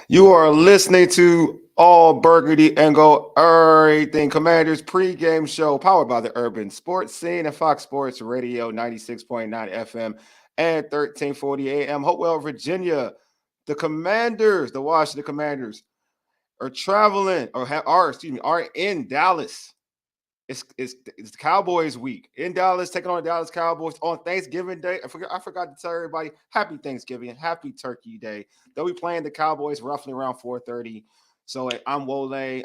You are listening to All Burgundy and Go Everything Commanders pregame show powered by the Urban Sports Scene and Fox Sports Radio 96.9 FM and 1340 AM. Hopewell, Virginia. The Commanders, the Washington Commanders, are traveling are in Dallas. It's the Cowboys week in Dallas, taking on the Dallas Cowboys on Thanksgiving Day. I forgot to tell everybody Happy Thanksgiving, Happy Turkey Day. They'll be playing the Cowboys roughly around 4:30. So I'm Wole.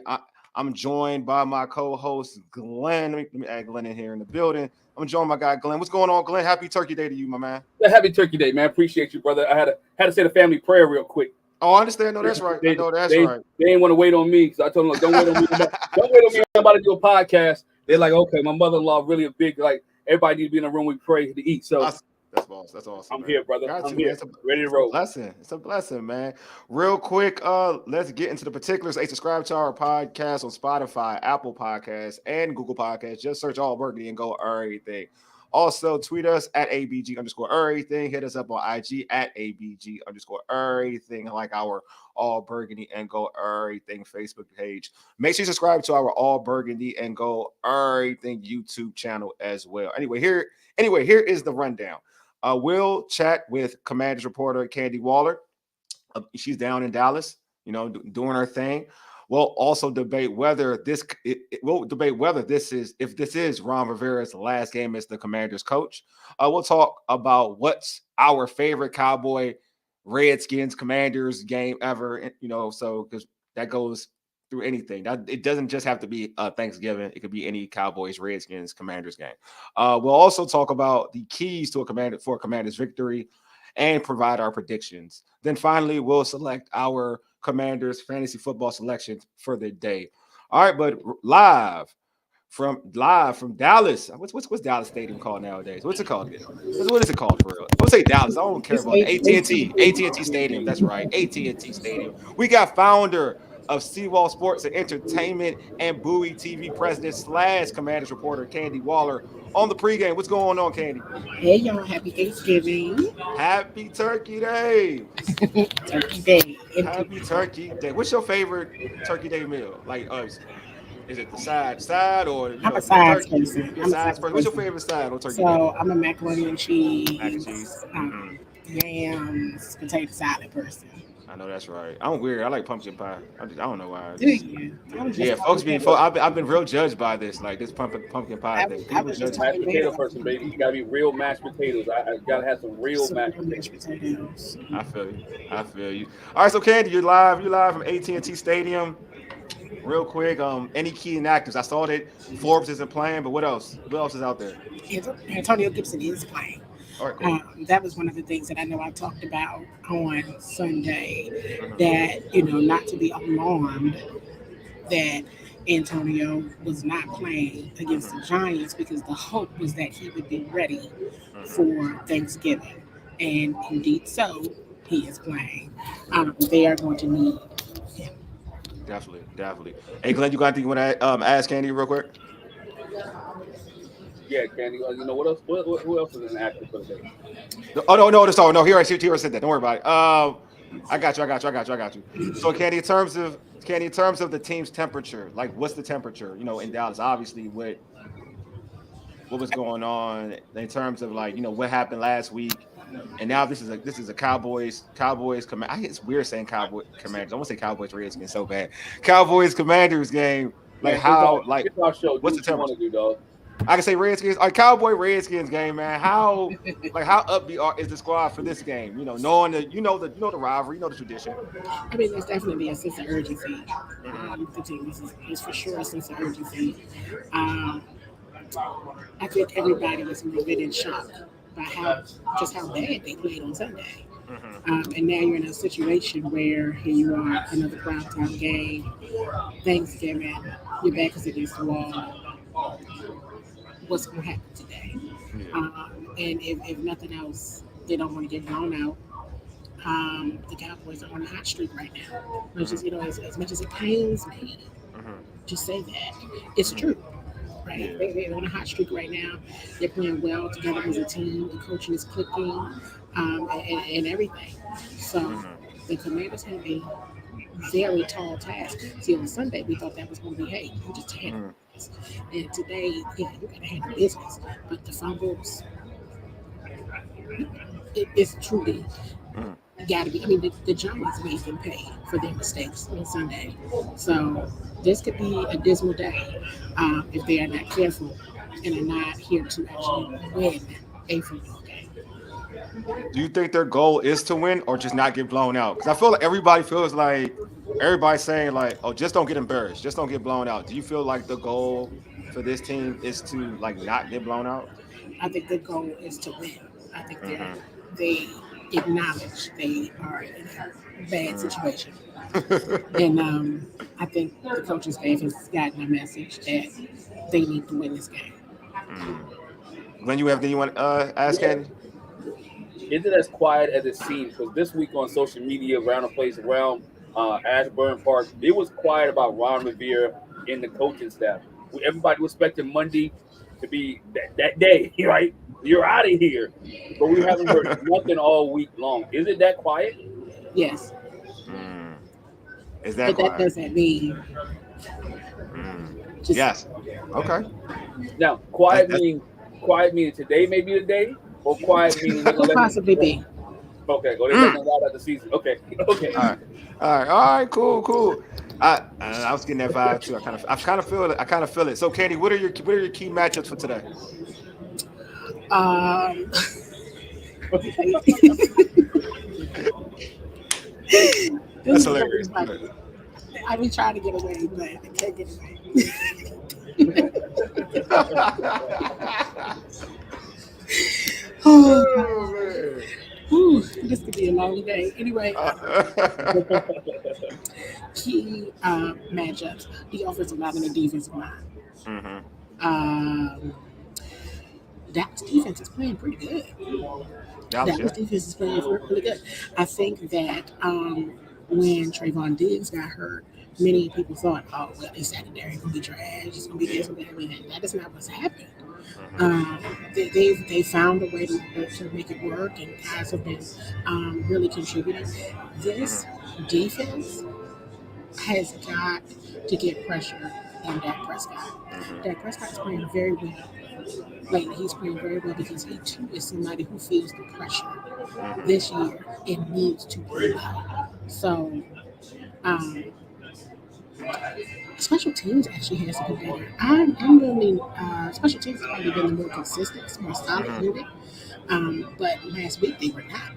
I'm joined by my co-host Glenn. Let me add Glenn in here in the building. I'm joined by my guy Glenn. What's going on, Glenn? Happy Turkey Day to you, my man. Yeah, happy Turkey Day, man. Appreciate you, brother. I had to say the family prayer real quick. Oh, I understand. No, that's right. I know that's right. They didn't want to wait on me because I told them, look, don't wait on me. Don't wait on me. I'm about to do a podcast. They're like, okay, my mother-in-law really a big, like, everybody needs to be in a room we pray to eat. So that's awesome. That's awesome. I'm man. here, brother. I'm here. Ready to roll. It's a blessing, man. Real quick, let's get into the particulars. Hey, subscribe to our podcast on Spotify, Apple Podcasts, and Google Podcasts. Just search All Burgundy and Go Everything. Also, tweet us at ABG_everything. Hit us up on IG at ABG_everything, like our All Burgundy and Go Everything Facebook page. Make sure you subscribe to our All Burgundy and Go Everything YouTube channel as well. Anyway, here is the rundown. We'll chat with Commanders reporter Candi Waller. She's down in Dallas, doing her thing. We'll also debate whether this is Ron Rivera's last game as the Commanders coach. We'll talk about what's our favorite Cowboy, Redskins, Commanders game ever. So because that goes through anything. It doesn't just have to be Thanksgiving. It could be any Cowboys, Redskins, Commanders game. We'll also talk about the keys to a Commanders victory and provide our predictions. Then finally, we'll select our Commanders fantasy football selections for the day. All right, but live from Dallas. What's Dallas Stadium called nowadays? What's it called again? What is it called for real? Don't say Dallas. I don't care about AT&T Stadium. That's right, AT&T Stadium. We got founder of Seawall Sports and Entertainment and Bowie TV president / Commanders reporter Candi Waller on the pregame. What's going on, Candi? Hey, y'all. Happy Thanksgiving. Happy Turkey Day. Turkey Day. Happy Turkey Day. What's your favorite Turkey Day meal? Like, is it the side or I'm a sides person. What's your favorite side on Turkey Day? So I'm a macaroni and cheese, Mm-hmm. Yams, potato salad person. I know that's right. I'm weird. I like pumpkin pie. I don't know why. Do you? Yeah, I've been real judged by this, like this pumpkin pie thing. I was just mashed potato person, baby. You gotta be real mashed potatoes. I gotta have some real mashed potatoes. I feel you. All right, so Candi, you're live from AT&T Stadium. Real quick, any key inactives? I saw that Forbes isn't playing, but what else? What else is out there? Antonio Gibson is playing. All right, cool. That was one of the things that I know I talked about on Sunday, that, not to be alarmed that Antonio was not playing against the Giants, because the hope was that he would be ready for Thanksgiving. And indeed so, he is playing. They are going to need him. Definitely. Hey, Glenn, you got anything you want to ask Candi real quick? Yeah, Candi. What else? Who else is in active for the day? Oh no. Here I said that. Don't worry about it. I got you. So, Candi, in terms of the team's temperature, like what's the temperature? In Dallas, obviously, what was going on in terms of what happened last week, and now this is a Cowboys. It's weird saying Cowboys Commanders. I want to say Cowboys Redskins so bad. Cowboys Commanders game. What's the temperature? I can say Redskins, Cowboy Redskins game, man. How upbeat is the squad for this game? Knowing the the rivalry, the tradition. I mean, there's definitely a sense of urgency. The team is for sure a sense of urgency. I think everybody was a little bit in shock by how bad they played on Sunday. And now you're in a situation where here you are, another primetime game, Thanksgiving, your back is against the wall. What's going to happen today? And if nothing else, they don't want to get blown out. The Cowboys are on a hot streak right now. Which is, as much as it pains me to say that, it's true. Right? They're on a hot streak right now. They're playing well together as a team. The coaching is clicking, and everything. So the Commanders have a very tall task. See, on Sunday we thought that was going to be, hey, you just handle this, and today, yeah, you got to handle business. But the fumbles, it's truly Mm. got to be. I mean, the Giants made them pay for their mistakes on Sunday, so this could be a dismal day if they are not careful and are not here to actually win a football game. Do you think their goal is to win or just not get blown out? Because I feel like everybody's saying like, oh, just don't get embarrassed, just don't get blown out. Do you feel like the goal for this team is to like not get blown out? I think the goal is to win. I think Mm-hmm. they acknowledge they are in a bad Mm. situation. And I think the coaching staff has gotten a message that they need to win this game. Mm. When you have anyone ask Yeah. Candy? Is it as quiet as it seems? Because this week on social media, around the place, around Ashburn Park, it was quiet about Ron Rivera and the coaching staff. Everybody was expecting Monday to be that day, right? You're out of here. But we haven't heard nothing all week long. Is it that quiet? Yes, Mm. Is that but that quiet? doesn't mean Mm. just Yes. Okay. Now, That's quiet meaning today may be the day, or quiet meaning they're could gonna let them. possibly be. Okay, well, they're letting mm. them ride out the season. Okay, okay. All right. All right. Cool. I was getting that vibe too. I kind of feel it. I kind of feel it. So, Candy, what are your key matchups for today? Um, That's this is gonna be hilarious. funny. I've been trying to get away, but I can't get away. Oh, Oh, man. whew, this could be a long day. Anyway, Uh, key matchups: the offensive line and the defensive line. mhm. Um, Dallas defense is playing pretty good. Dallas, Dallas yeah. defense is playing really good. I think that when Trayvon Diggs got hurt, many people thought, oh, well, his secondary is going to be trash. It's going to be this and that. And that is not what's happened. Mhm. They found a way to make it work, and guys have been really contributing. This defense has got to get pressure on Dak Prescott. Mhm. Dak Prescott is playing very well lately. He's playing very well because he too is somebody who feels the pressure Mhm. this year and needs to play well. So um, special teams actually has to be better. I'm really special teams has probably been the more consistent, more solid Mhm. unit. But last week they were not.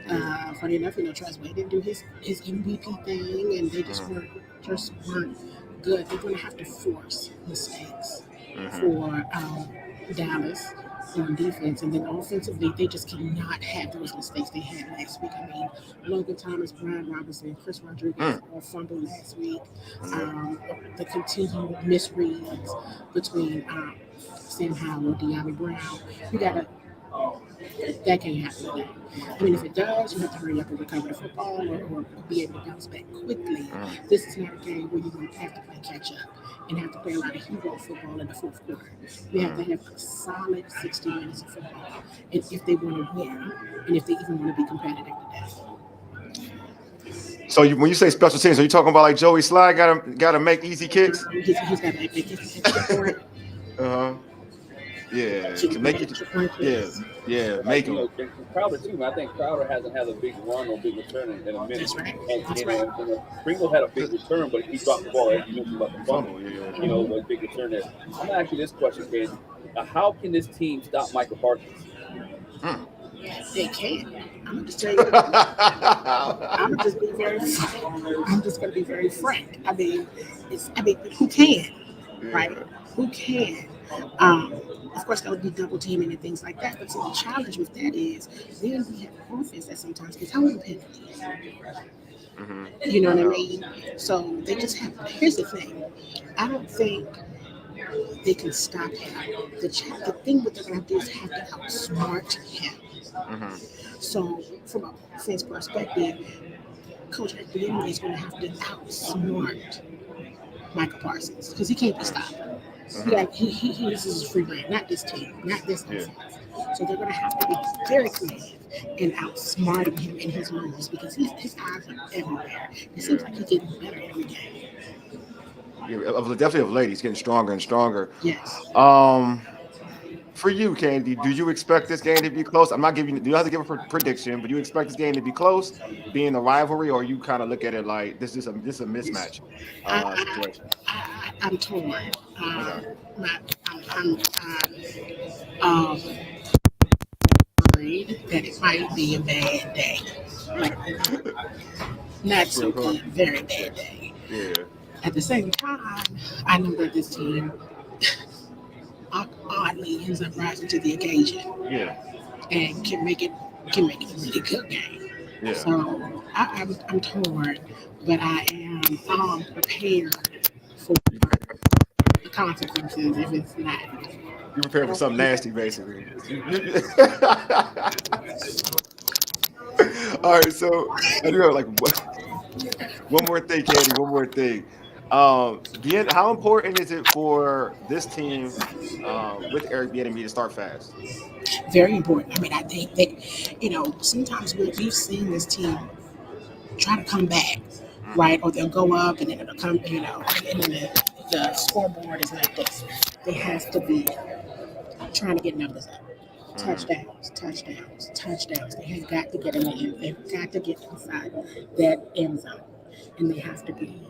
Yeah. Funny enough, Trustway didn't do his MVP thing, and they Mhm. just weren't good. They're going to have to force mistakes Mhm. for Dallas on defense, and then offensively, they just cannot have those mistakes they had last week. I mean, Logan Thomas, Brian Robinson, Chris Rodriguez Mm. all fumbled last week. Yeah. The continued misreads between Sam Howell, De'Ami Brown. You gotta that can't happen today. I mean, if it does, you have to hurry up and recover the football or be able to bounce back quickly. Mm. This is not a game where you're going to have to play catch up and have to play a lot of hero football in the fourth quarter. You have to Mm. have a solid 60 minutes of football, and if they want to win, and if they even want to be competitive today. So when you say special teams, are you talking about like Joey Sly gotta make easy kicks? He's got to make extra point, Uh huh. Yeah. To make it. extra point Yeah. plays. Yeah. Like Make them. and Crowder too. Man. I think Crowder hasn't had a big run or big return in a minute. That's right. And, That's you right. know, Pringle had a big return, but he dropped the ball. As you mentioned about the fumble, Fumble. Yeah. you know, a big return there. I'm gonna ask you this question, Candy. How can this team stop Michael Parsons? Mm. They can. I'm gonna just tell you what. I'm just be very. I'm just gonna be very frank. I mean, who can, right? Yeah. Who can? Um, of course, that would be double teaming and things like that. But see, the challenge with that is then we have an offense that sometimes gets holding penalties. Mhm. You know I what I know. mean? So they just have. Here's the thing. I don't think they can stop him. The thing what they're gonna have to do is have to outsmart him. Mhm. So from a offense perspective, Coach McDaniel is going to have to outsmart Michael Parsons because he can't be stopped. Yeah, he uses his free reign, not this team, not this Yeah. offense. So they're going to have to be very creative and outsmarting him in his moves because his eyes are everywhere. It seems like he's getting better every game. Yeah, definitely of late, he's getting stronger and stronger. Yes. Um, for you, Candy, do you expect this game to be close? I'm not giving you. You don't have to give a prediction, but do you expect this game to be close, being a rivalry, or you kind of look at it like this is a mismatch I, situation? I'm torn. Okay. My, I'm worried that it might be a bad day. Like, not Yeah, so of course. good, very bad day. Yeah. At the same time, I know that this team oddly ends up rising to the occasion Yeah. and can make it a really good game. Yeah. So I'm torn, but I am prepared for the consequences if it's not. You prepared for something nasty, basically. All right, so I do have like one more thing, Candy. One more thing. How important is it for this team with Eric Bieniemy to start fast? Very important. I mean, I think that sometimes we've seen this team try to come back, Mm-hmm. right? Or they'll go up and then it'll come, and then the scoreboard is like this. They have to be trying to get numbers up. Mm-hmm. Touchdowns. They have got to get in the end. They've got to get inside that end zone, and they have to be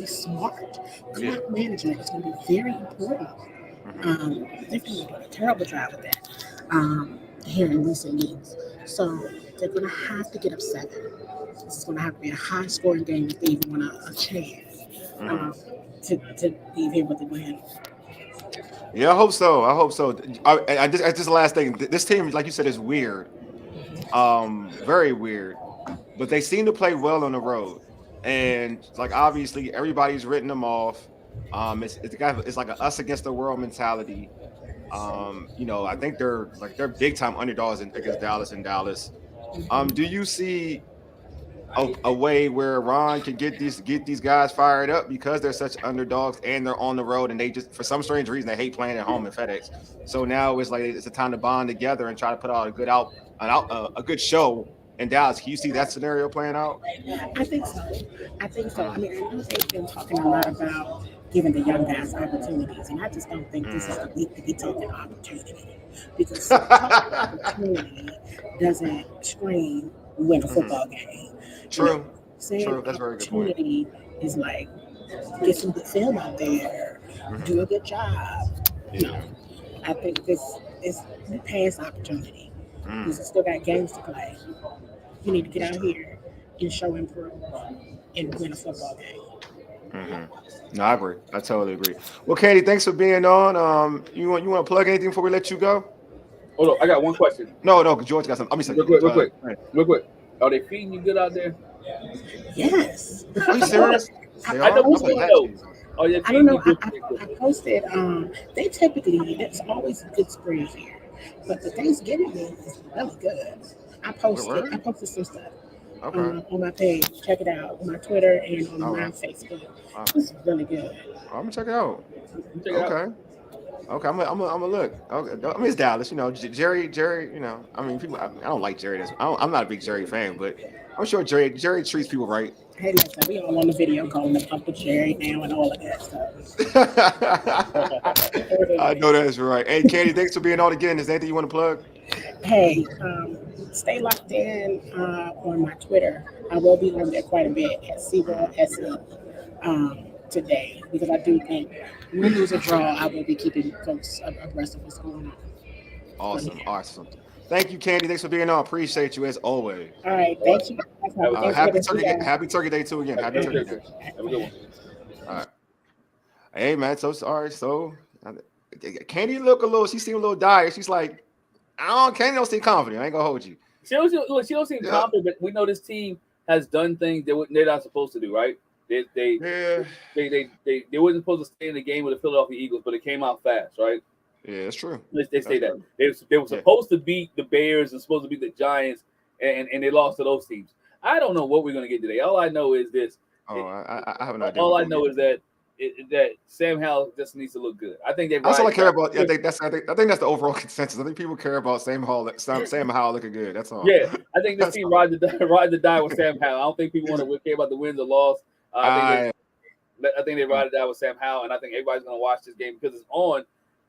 smart. Yeah. Clock management is going to be very important. Mm-hmm. They've been doing a terrible job of that here in recent years. So they're going to have to get up seven. This is going to have to be a high scoring game if they even want a chance Mm-hmm. um, to leave here with a win. Yeah, I hope so. I hope so. Just the last thing. This team, like you said, is weird. Very weird. But they seem to play well on the road, and like obviously everybody's written them off. It's like a us against the world mentality. I think they're big time underdogs against Dallas and Dallas. Do you see a way where Ron can get these guys fired up because they're such underdogs and they're on the road and they just for some strange reason they hate playing at home in FedEx. So now it's like it's a time to bond together and try to put out a good show in Dallas. Can you see that scenario playing out? I think so. I Mm, mean, I know they've been talking a lot about giving the young guys opportunities, and I just don't think this is mm. the week to be taking opportunity because talking opportunity doesn't scream win a Mhm. football game. You know, True, saying true. That's a very good point. opportunity is like get some good film out there, Hmm. do a good job. No, Yeah. I think this is past opportunity because Mm. you still got games to play. You need to get That's out true. here and show improve and win a football game. Hmm. No, I agree. I totally agree. Well, Katie, thanks for being on. You want to plug anything before we let you go? Hold on, I got one question. No, no. George got something. I'm Real sorry. quick, real quick, real quick. Are they feeding you good out there? Yes. Are you I know that. serious? They I know are. I who's thought feeding that though. Jesus. Are they I don't feeding know. you good food? I posted. They typically that's always a good spread here, but the Thanksgiving meal is really good. I Word? posted some stuff Okay. on my page. Check it out on my Twitter and on All my right. Facebook. All right. It's really good. I'm gonna check it out. You check it out. Okay. Okay. I'm gonna look. Okay. I mean, it's Dallas. Jerry. I mean, people. I don't like Jerry. I'm not a big Jerry fan, but I'm sure Jerry treats people right. Hey, listen, we all on the video calling the Uncle Jerry now and all of that stuff. I know that's right. Hey, Katie, thanks for being on again. Is there anything you want to plug? Hey, stay locked in on my Twitter. I will be on there quite a bit at Mhm. SeaWorld SE today because I do think win, lose, or draw, I will be keeping folks abreast of what's going on. So, Awesome. yeah. Awesome. Thank you, Candy. Thanks for being on. Appreciate you as always. All right. All right. Thank you guys. Have Happy a good one. Happy Thanksgiving to you Turkey. guys. Happy Turkey Day too again. Happy Happy Turkey Thanksgiving. Day. Have a good one. All right. Hey man. So sorry. So Candy look a little. She seemed a little dire. She's like, I don't. Candy don't seem confident. I ain't gonna hold you. She don't seem Yeah. confident, but we know this team has done things they're not supposed to do, right? They they Yeah. they wasn't supposed to stay in the game with the Philadelphia Eagles, but it came out fast, right? Yeah. That's true. They say That's that true. they were Yeah. supposed to beat the Bears and supposed to beat the Giants, and they lost to those teams. I don't know what we're gonna get today. All I know is this. Oh, I have an idea All what I we're gonna know get is that that Sam Howell just needs to look good. I think they. That's all I care about. I think that's the overall consensus. I think people care about Sam Howell looking good. That's all. Yeah, I think this That's team all. ride the die with Sam Howell. I don't think people want to care about the wins or loss. I think they ride or die with Sam Howell, and I think everybody's going to watch this game because it's on.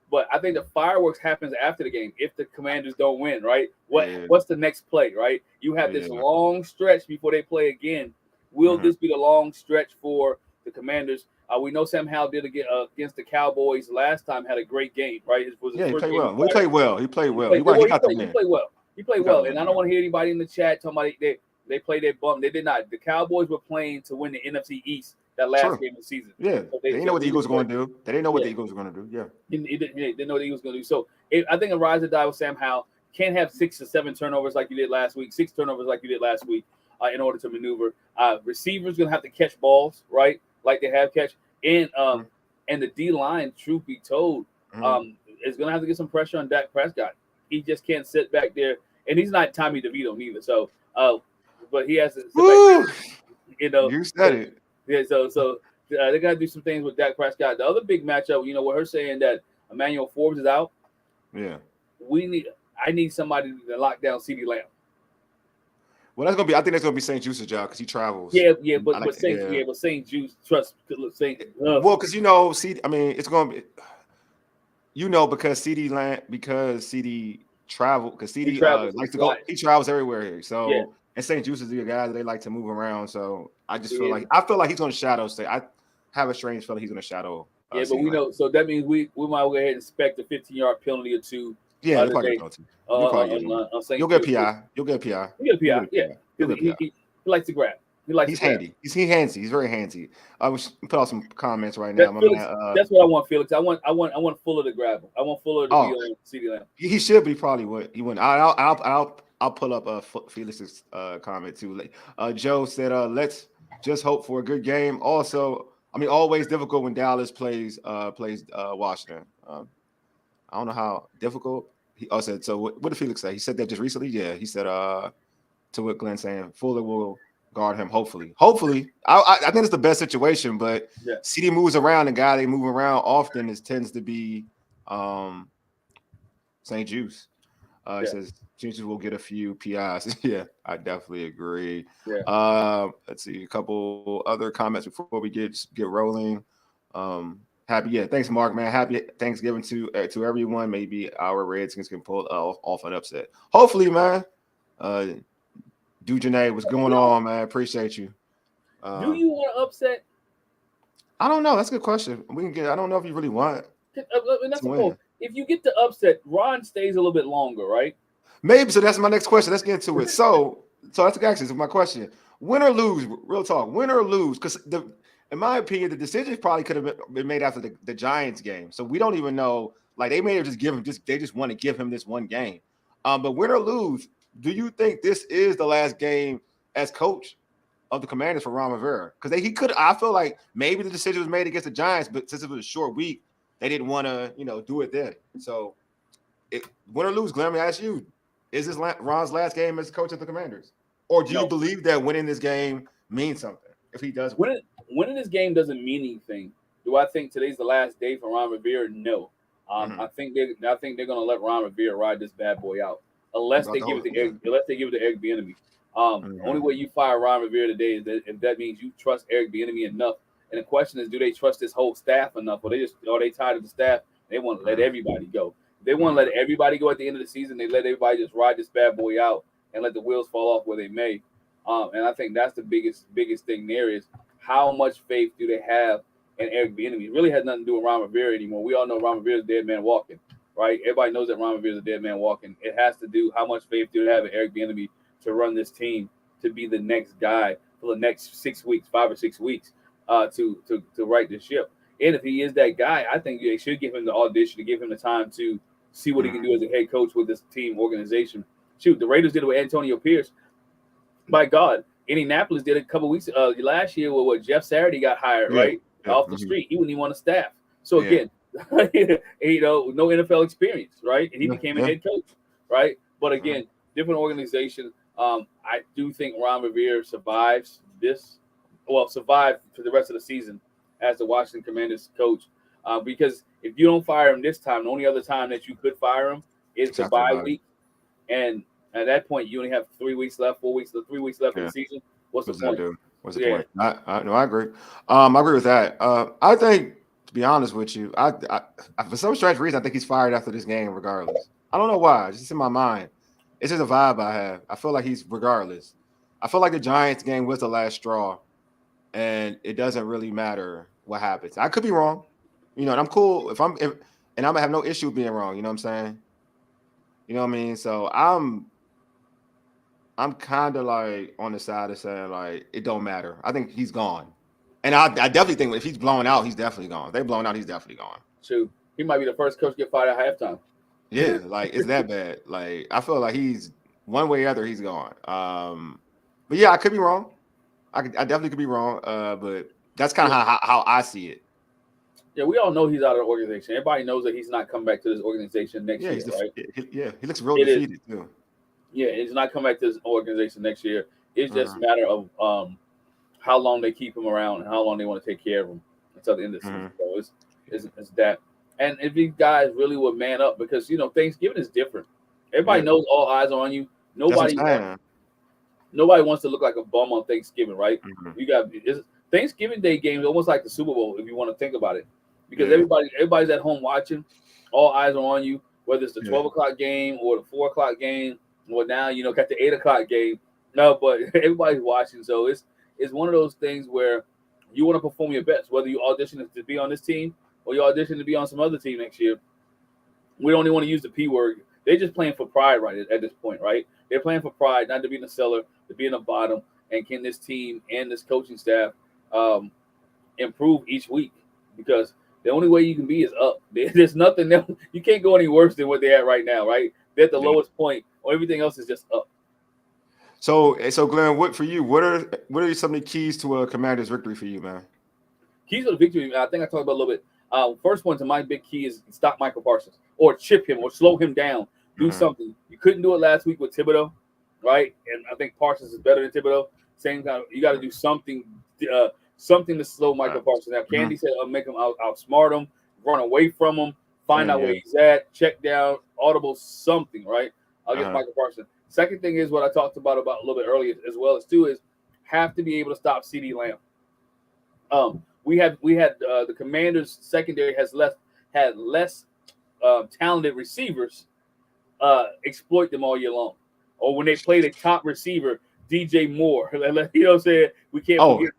But I think the fireworks happens after the game if the Commanders don't win, right? What's the next play, right? You have this long stretch before they play again. Will this be the long stretch for the Commanders? We know Sam Howell did against the Cowboys last time, had a great game, right? He played well. He played well. He played well. He played well. And I don't want to hear anybody in the chat talking about they played their bum. They did not. The Cowboys were playing to win the NFC East that last game of the season. Yeah, so they didn't know what the Eagles were going to do. They didn't know what the Eagles were going to do. Yeah, they didn't know what the Eagles were going to do. So I think a rise or die with Sam Howell. Can't have 6 to 7 turnovers like you did last week. 6 turnovers like you did last week in order to maneuver. Receivers going to have to catch balls, right? Like they have catch. And the D line, truth be told, is going to have to get some pressure on Dak Prescott. He just can't sit back there, and he's not Tommy DeVito neither. So, but he has to sit back there, You said it. Yeah. So they got to do some things with Dak Prescott. The other big matchup, with her saying that Emmanuel Forbes is out. Yeah. I need somebody to lock down CeeDee Lamb. Well, I think that's gonna be St. Juice's job because he travels. But St. Juice trust St. Well, because it's gonna be, because CD travel because CD likes to go. He travels everywhere here. So and St. Juice is the guy that they like to move around. So I just feel like he's gonna shadow. I have a strange feeling he's gonna shadow. But we know. So that means we might go ahead and expect a 15-yard penalty or two. Yeah, you'll get PI. You'll get PI. Yeah. He likes to grab. He's handy. He's very handy. I was put out some comments right now. That's what I want, Felix. I want Fuller to grab him. I want Fuller to be on CeeDee Lamb. He should, but he probably would. He wouldn't. I'll pull up Felix's comment too. Joe said, "Let's just hope for a good game." Also, always difficult when Dallas plays Washington. I don't know how difficult. He also said, so what did Felix say? He said that just recently? Yeah, he said to what Glenn saying, Fuller will guard him, hopefully. I think it's the best situation, but CD moves around. The guy they move around often tends to be St. Juice. He says Juice will get a few PIs. Yeah, I definitely agree. Yeah. Let's see, a couple other comments before we get rolling. Thanks, Mark, man. Happy Thanksgiving to everyone. Maybe our Redskins can pull off an upset. Hopefully, man. Dujanae, what's going on, man? Appreciate you. Do you want to upset? I don't know. That's a good question. I don't know if you really want. That's cool. If you get the upset, Ron stays a little bit longer, right? Maybe. So that's my next question. Let's get into it. So that's actually my question. Win or lose, real talk. Win or lose, because in my opinion, the decision probably could have been made after the Giants game. So we don't even know. Like they may have they just want to give him this one game. But win or lose, do you think this is the last game as coach of the Commanders for Ron Rivera? Because I feel like maybe the decision was made against the Giants, but since it was a short week, they didn't want to, do it then. So win or lose, Glenn, let me ask you, is this Ron's last game as coach of the Commanders? Or do you believe that winning this game means something if he does win? Winning this game doesn't mean anything. Do I think today's the last day for Ron Rivera? No. I think they're going to let Ron Rivera ride this bad boy out, unless they give it to Eric Bieniemy. Only way you fire Ron Rivera today is if that means you trust Eric Bieniemy enough. And the question is, do they trust this whole staff enough, or are they tired of the staff? They want to let everybody go. If they want to let everybody go at the end of the season, they let everybody just ride this bad boy out and let the wheels fall off where they may. And I think that's the biggest thing there is, how much faith do they have in Eric Bieniemy? It really has nothing to do with Ron Rivera anymore. We all know Ron Rivera's a dead man walking, right? Everybody knows that Ron Rivera's a dead man walking. It has to do how much faith do they have in Eric Bieniemy to run this team, to be the next guy for the next 6 weeks, 5 or 6 weeks, to right the ship. And if he is that guy, I think they should give him the audition, to give him the time to see what he can do as a head coach with this team organization. Shoot, the Raiders did it with Antonio Pierce. My God. Indianapolis did it a couple weeks last year with what Jeff Saturday got hired, right? Off the street. He wouldn't even want to staff. So again, no NFL experience, right? And he became a head coach, right? But again, different organization. I do think Ron Rivera survives for the rest of the season as the Washington Commanders coach. Because if you don't fire him this time, the only other time that you could fire him is the bye week. And at that point, you only have 3 weeks left, 4 weeks, 3 weeks left in the season. What's the point? What's the point? I agree. I agree with that. I think, to be honest with you, I for some strange reason, I think he's fired after this game, regardless. I don't know why. It's just in my mind. It's just a vibe I have. I feel like he's regardless. I feel like the Giants game was the last straw, and it doesn't really matter what happens. I could be wrong, and I'm cool and I'm gonna have no issue being wrong. You know what I'm saying? You know what I mean? So I'm kind of like on the side of saying like it don't matter. I think he's gone, and I definitely think if he's blown out, he's definitely gone. If they're blown out, he's definitely gone. True. He might be the first coach to get fired at halftime. Yeah, like it's that bad. Like I feel like he's one way or other, he's gone. But yeah, I could be wrong. I definitely could be wrong. But that's kind of how I see it. Yeah, we all know he's out of the organization. Everybody knows that he's not coming back to this organization next year, right? He looks real defeated too. Yeah, he's not coming back to this organization next year. It's just a matter of how long they keep him around and how long they want to take care of him until the end of the season. So it's that. And if these guys really would man up, because Thanksgiving is different. Everybody knows all eyes are on you. Nobody wants to look like a bum on Thanksgiving, right? You got Thanksgiving Day games almost like the Super Bowl if you want to think about it, because everybody's at home watching. All eyes are on you, whether it's the 12 o'clock game or the 4 o'clock game, or now got the 8 o'clock game. No, but everybody's watching, so it's one of those things where you want to perform your best, whether you audition to be on this team or you audition to be on some other team next year. We don't even want to use the P word. They're just playing for pride right at this point, right? They're playing for pride, not to be in the cellar, to be in the bottom. And can this team and this coaching staff improve each week? Because the only way you can be is up. There's nothing else. You can't go any worse than what they're at right now, right? They're at the lowest point, or everything else is just up. So Glenn, what are some of the keys to a Commander's victory for you, man? Keys to the victory, I think I talked about a little bit. First one to my big key is stop Michael Parsons or chip him or slow him down. Do something. You couldn't do it last week with Thibodeau, right? And I think Parsons is better than Thibodeau. Same kind of, you got to do something to slow Michael Parsons. Now, Candi said, make him outsmart him, run away from him, find out where he's at, check down, audible, something, right? Against Michael Parsons. Second thing is what I talked about a little bit earlier, as well as too, is have to be able to stop CeeDee Lamb. We had the Commanders' secondary had less talented receivers exploit them all year long. Or when they play the top receiver, DJ Moore, you know what I'm saying? We can't forget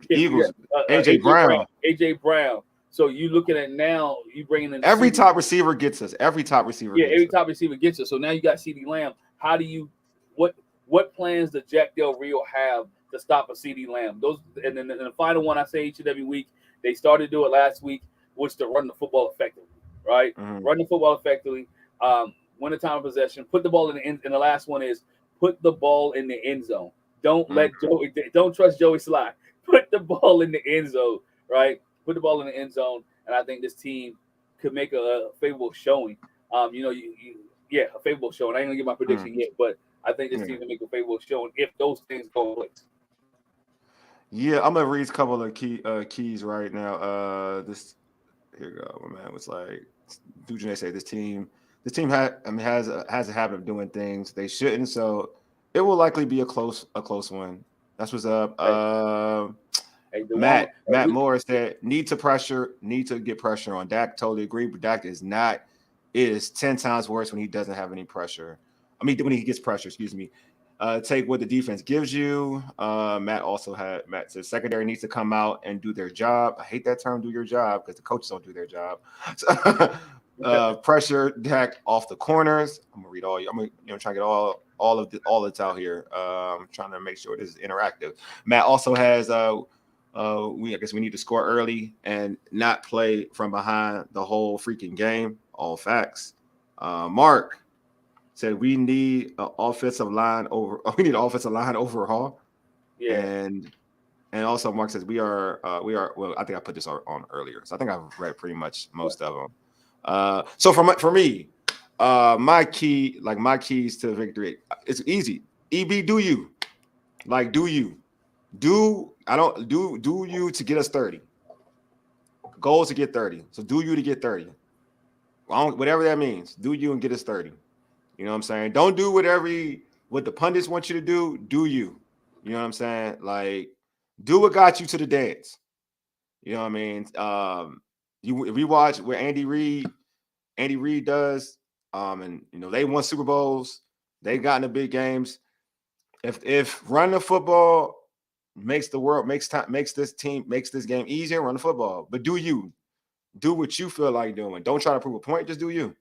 Eagles, AJ Brown. AJ Brown. So you looking at now, you bringing in every top receiver gets us. Every top receiver gets us. So now you got CeeDee Lamb. How do you what plans does Jack Del Rio have to stop a CeeDee Lamb? Those, and then the final one I say each and every week, they started to do it last week, was to run the football effectively, right? Run the football effectively, win the time of possession, put the ball in the end, and the last one is put the ball in the end zone. Don't trust Joey Sly. Put the ball in the end zone, right? Put the ball in the end zone, and I think this team could make a favorable showing. A favorable showing. I ain't gonna get my prediction yet, but I think this team can make a favorable showing if those things go in place. Yeah, I'm gonna read a couple of keys right now. Here you go, my man. Was like Dujane say this team has a habit of doing things they shouldn't, so it will likely be a close one. That's what's up. Matt Moore said need to get pressure on Dak. Totally agree, but Dak is not. It is 10 times worse when he doesn't have any pressure. I mean, when he gets pressure, excuse me. Take what the defense gives you. Matt says secondary needs to come out and do their job. I hate that term, do your job, because the coaches don't do their job. Pressure Dak off the corners. I'm gonna read all. I'm gonna try to get all of it's out here. I'm trying to make sure this is interactive. Matt also has I guess we need to score early and not play from behind the whole freaking game. All facts. Mark said we need an offensive line overhaul. Yeah. And also Mark says we are well, I think I put this on earlier. So I think I've read pretty much most of them. So for me, my keys to victory, it's easy. EB, do you to get us 30. goal is to get 30. So do you to get 30. Whatever that means. Do you and get us 30. You know what I'm saying? Don't do what the pundits want you to do. Do you? You know what I'm saying? Like, do what got you to the dance. You know what I mean? If we watch where Andy Reid does, and they won Super Bowls, they got in the big games. If running the football makes this game easier, run the football. But do what you feel like doing. Don't try to prove a point, just do you.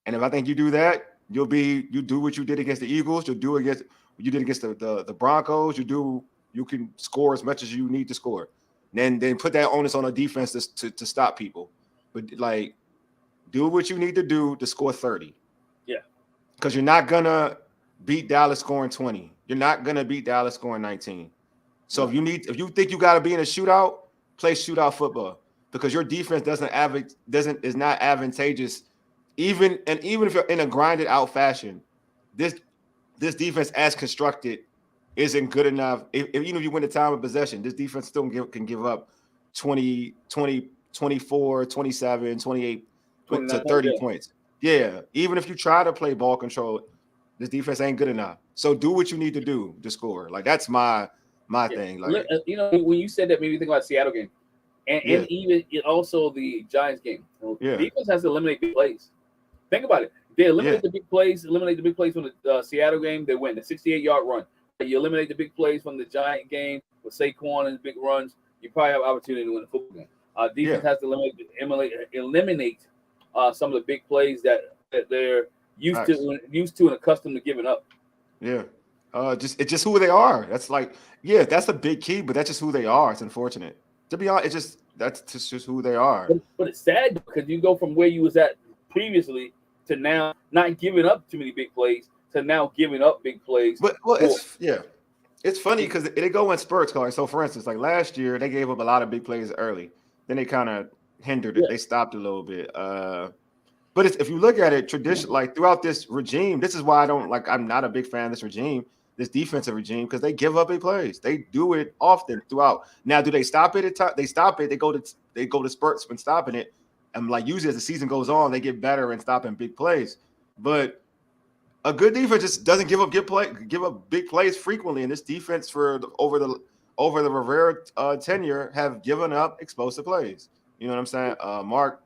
And if I think you do that, you do what you did against the Eagles, you did against the Broncos, you can score as much as you need to score. Then put that onus on a defense to stop people. But like, do what you need to do to score 30. Yeah. Because you're not gonna beat Dallas scoring 20. You're not gonna beat Dallas scoring 19. So if you think you gotta be in a shootout, play shootout football. Because your defense is not advantageous. Even if you're in a grinded out fashion, this defense as constructed isn't good enough. Even if you win the time of possession, this defense still can give up 20, 24, 27, 28 to 30 points. Yeah. Even if you try to play ball control, this defense ain't good enough. So do what you need to do to score. Like, that's my thing. Like, when you said that, made me think about the Seattle game. And even also the Giants game. Defense has to eliminate big plays. Think about it. They eliminate the big plays from the Seattle game, they win. The 68-yard run. You eliminate the big plays from the Giant game with Saquon and big runs, you probably have an opportunity to win a football game. Defense has to eliminate some of the big plays that they're used to and accustomed to giving up. Yeah. It's just who they are. That's like, that's a big key, but that's just who they are. It's unfortunate. To be honest, that's just who they are. But it's sad because you go from where you was at previously to now not giving up too many big plays to now giving up big plays. But it's funny because they go in spurts. So for instance, like last year, they gave up a lot of big plays early. Then they kind of hindered it. Yeah. They stopped a little bit. But if you look at it, like throughout this regime, this is why I'm not a big fan of this regime, this defensive regime, because they give up big plays. They do it often throughout. Now, do they stop it? They stop it. They go to spurts when stopping it. And like usually as the season goes on, they get better in stopping big plays. But a good defense just doesn't give up big plays frequently. And this defense over the Rivera tenure have given up explosive plays. You know what I'm saying? Mark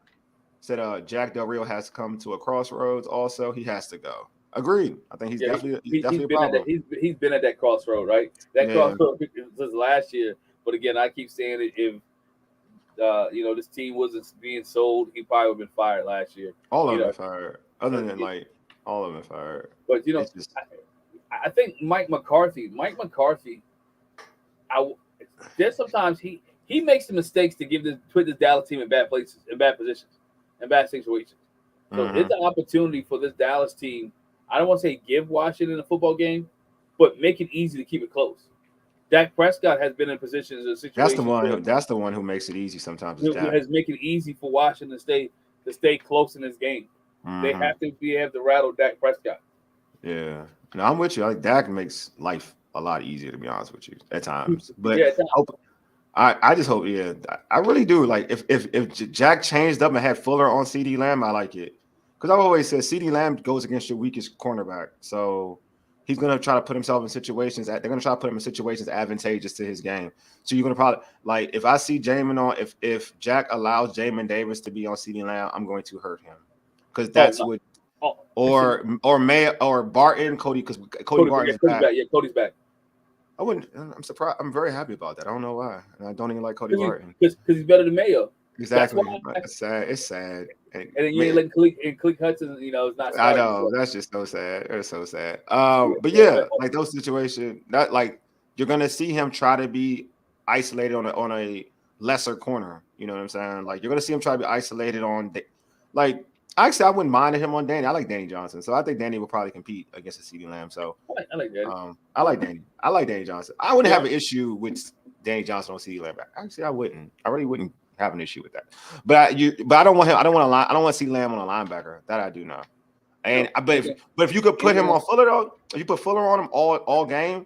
said Jack Del Rio has come to a crossroads. Also, he has to go. Agreed. I think he's definitely a problem. He's been at that crossroad, right? That crossroad since last year. But again, I keep saying it, if this team wasn't being sold, he probably would have been fired last year. All of them fired. Other than all of them fired. But I think Mike McCarthy. There's sometimes he makes the mistakes to put this Dallas team in bad places, in bad positions, in bad situations. So it's an opportunity for this Dallas team. I don't want to say give Washington a football game, but make it easy to keep it close. Dak Prescott has been in positions and situations. That's the one who makes it easy sometimes. Who has make it easy for Washington to stay close in this game. They have to rattle Dak Prescott. Yeah, no, I'm with you. Like Dak makes life a lot easier, to be honest with you, at times. But I just hope, I really do. Like if Jack changed up and had Fuller on CeeDee Lamb, I like it. Because I've always said CeeDee Lamb goes against your weakest cornerback. So he's going to try to put himself in situations they're going to try to put him in situations advantageous to his game. So you're going to probably, like, if I see Jamin on, if Jack allows Jamin Davis to be on CeeDee Lamb, I'm going to hurt him. Because that's or Barton, Cody, because Cody Barton is back. Cody's back. I'm surprised. I'm very happy about that. I don't know why. And I don't even like Cody Barton. Because he's better than Mayo. Exactly. It's sad. It's sad. And then you ain't letting Click Hudson, it's not. I know. That's just so sad. It's so sad. But yeah, like those situations, that like you're gonna see him try to be isolated on a lesser corner. You know what I'm saying? Like you're gonna see him try to be isolated on, like actually I wouldn't mind him on Danny. I like Danny Johnson, so I think Danny will probably compete against the CeeDee Lamb. So I like Danny. I like Danny. I like Danny Johnson. I wouldn't have an issue with Danny Johnson on CeeDee Lamb. Actually, I wouldn't. I really wouldn't have an issue with that. But I don't want him. I don't want to see Lamb on a linebacker. That I do know. And but if you could put him on Fuller though, if you put Fuller on him all game,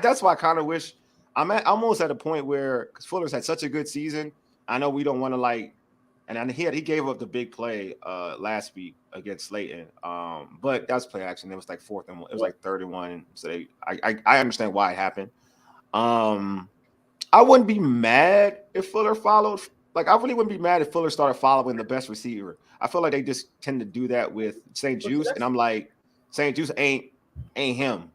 that's why I kind of wish. I'm almost at a point where because Fuller's had such a good season. I know we don't want to like And he gave up the big play last week against Slayton. But that was play action. It was like 4th and 1. It was like 31. So I understand why it happened. I wouldn't be mad if Fuller followed. Like, I really wouldn't be mad if Fuller started following the best receiver. I feel like they just tend to do that with St. Juice, and I'm like, St. Juice ain't him.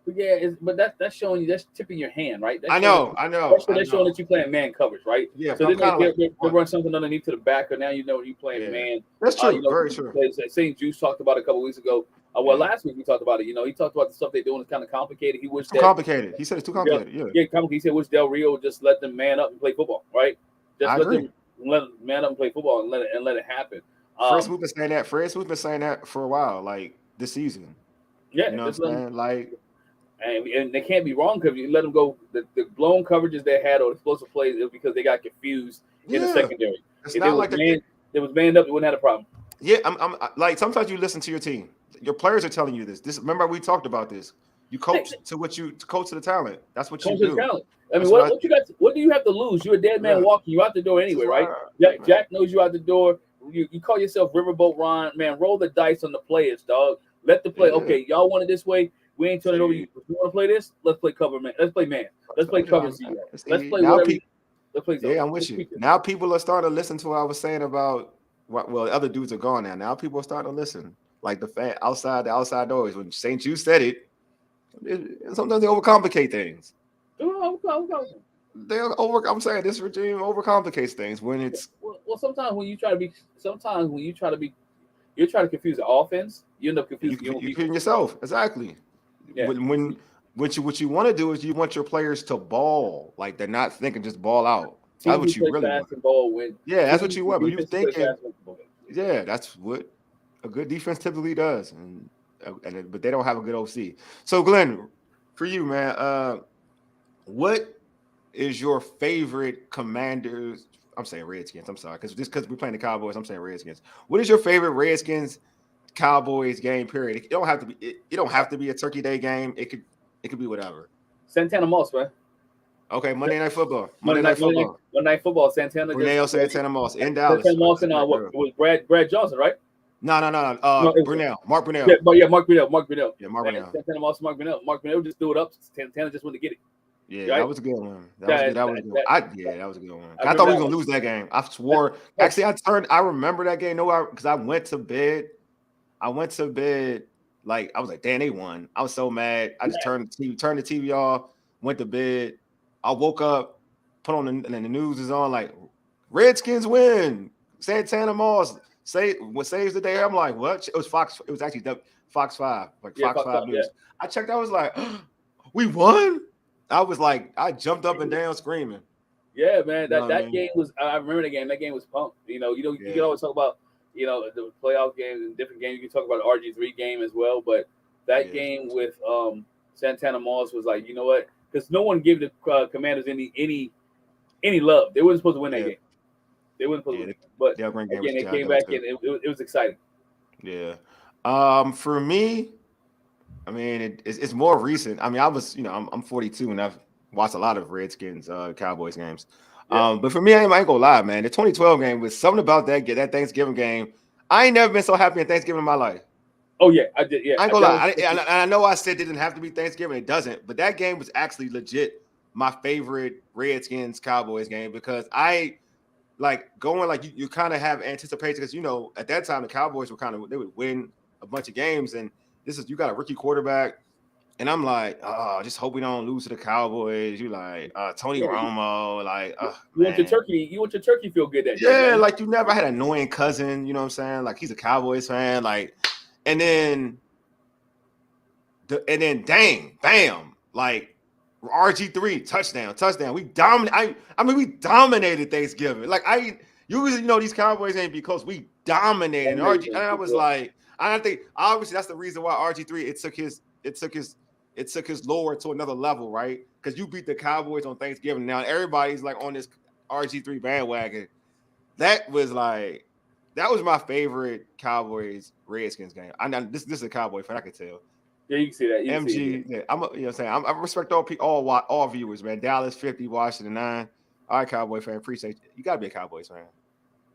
But yeah, but that's showing you, that's tipping your hand, right? I know. That's showing that you're playing man coverage, right? Yeah. So they run something underneath to the back, or now you know you're playing man. That's true. Very true. St. Juice talked about it a couple weeks ago. Last week we talked about it. You know, he talked about the stuff they're doing is kind of complicated. He wished complicated. He said it's too complicated. Complicated. He said, "Wish Del Rio would just let them man up and play football, right? Just let them man up and play football and let it happen." Fred Smoot been saying that. Fred Smoot been saying that for a while, like this season. Yeah, you know what I'm saying? Like, and they can't be wrong because you let them go. The blown coverages they had or explosive plays, it was because they got confused in the secondary. It's not like it was manned up, it wouldn't have a problem. Yeah, I'm like, sometimes you listen to your team. Your players are telling you this. Remember, we talked about this. You coach to the talent. That's what you do. Talent. I mean, what you got? What do you have to lose? You're a dead man walking. You out the door anyway, right? Jack knows you out the door. You call yourself Riverboat Ron, man. Roll the dice on the players, dog. Let the play. Okay, y'all want it this way. We ain't turning it over. You want to play this? Let's play cover man. Let's play man. Let's play cover zero. Let's play whatever. Let's play zero. Yeah, I'm with you. Now people are starting to listen to what I was saying about the other dudes are gone now. Now people are starting to listen. Like the outside doors. When St. Juice said it, sometimes they overcomplicate things. I'm saying this regime overcomplicates things when it's. Well, sometimes when you try to be, you're trying to confuse the offense. You end up confusing yourself. Exactly. Yeah. When what you want to do is you want your players to ball, like they're not thinking just ball out. That's what you really want. Yeah, that's what you want. But you thinking. Yeah, that's what a good defense typically does, but they don't have a good OC. So, Glenn, for you, man, what is your favorite Commanders? I'm saying Redskins. I'm sorry, because we're playing the Cowboys. I'm saying Redskins. What is your favorite Redskins Cowboys game? Period. It don't have to be. It don't have to be a Turkey Day game. It could be whatever. Santana Moss, man. Okay, Monday Night Football. Monday Night Football. Santana Moss in Dallas. Santana Moss and what was Brad Johnson, right? No. Brunell. Mark Brunell. Mark Brunell. Yeah, Mark Brunell. Santana Moss, Mark Brunell. Mark Brunell just threw it up. Santana just wanted to get it. Yeah, right? That was a good one. That was a good one. That was a good one. I thought we were gonna lose that game. I swore. Actually, I remember that game. Because I went to bed. Like I was like, damn, they won. I was so mad. I just turned the TV off, went to bed. I woke up, put on and the news is on. Like, Redskins win. Santana Moss saves the day. I'm like, what? It was Fox. It was actually Fox 5, like Fox 5 News. Yeah. I checked. I was like, we won. I was like, I jumped up and down screaming. Yeah, man. That game was. I remember the game. That game was pumped. You can always talk about the playoff games and different games. You can talk about the RG3 game as well, but that game with Santana Moss was like, you know what? Because no one gave the Commanders any love. They weren't supposed to win that game. They weren't supposed to win. But again, they came back and it was exciting. Yeah. For me, I mean, it's more recent. I mean, I was, I'm 42 and I've watched a lot of Redskins Cowboys games. Yeah. But for me, I ain't gonna lie, man. The 2012 game was something about that Thanksgiving game. I ain't never been so happy in Thanksgiving in my life. Oh yeah, I did. Yeah, I ain't gonna lie. I know I said it didn't have to be Thanksgiving. It doesn't. But that game was actually legit my favorite Redskins Cowboys game because I like going like you kind of have anticipation because at that time the Cowboys were they would win a bunch of games and you got a rookie quarterback and I'm like, oh, just hope we don't lose to the Cowboys. You like Tony Romo, like you want your turkey feel good that day. Yeah, man. Like you never had an annoying cousin, you know what I'm saying? Like he's a Cowboys fan, like. And then dang, bam, like RG3 touchdown. We dominated. I mean, we dominated Thanksgiving. Like usually, these Cowboys ain't be close. We dominated RG. And I was like, I think obviously that's the reason why RG3 it took his lore to another level, right? Because you beat the Cowboys on Thanksgiving. Now everybody's like on this RG3 bandwagon. That was my favorite Cowboys Redskins game. I know this is a Cowboy fan. I can tell. Yeah, you can see that. MG. Yeah, I'm. I respect all viewers, man. Dallas 50, Washington 9. All right, Cowboy fan. Appreciate you. You gotta be a Cowboys fan.